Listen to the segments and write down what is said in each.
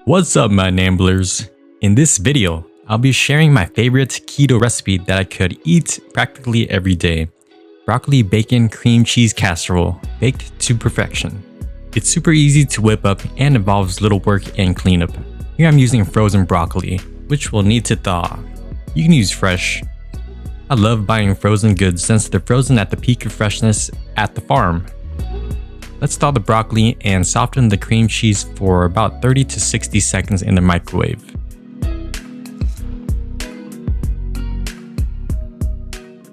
What's up, my Namblers? In this video, I'll be sharing my favorite keto recipe that I could eat practically every day. Broccoli bacon cream cheese casserole, baked to perfection. It's super easy to whip up and involves little work and cleanup. Here I'm using frozen broccoli, which will need to thaw. You can use fresh. I love buying frozen goods since they're frozen at the peak of freshness at the farm. Let's thaw the broccoli and soften the cream cheese for about 30 to 60 seconds in the microwave.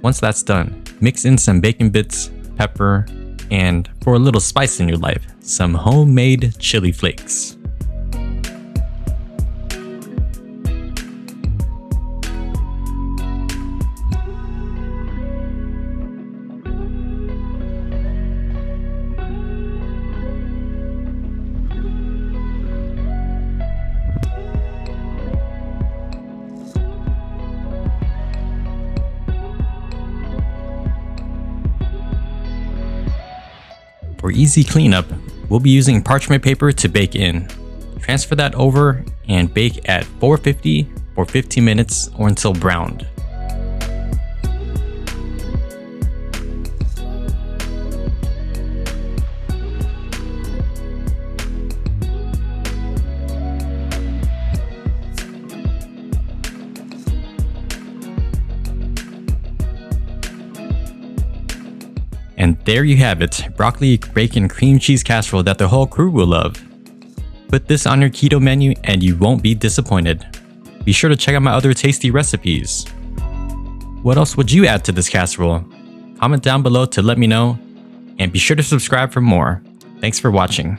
Once that's done, mix in some bacon bits, pepper, and for a little spice in your life, some homemade chili flakes. For easy cleanup, we'll be using parchment paper to bake in. Transfer that over and bake at 450 for 15 minutes or until browned. And there you have it, broccoli bacon cream cheese casserole that the whole crew will love. Put this on your keto menu and you won't be disappointed. Be sure to check out my other tasty recipes. What else would you add to this casserole? Comment down below to let me know, and be sure to subscribe for more. Thanks for watching.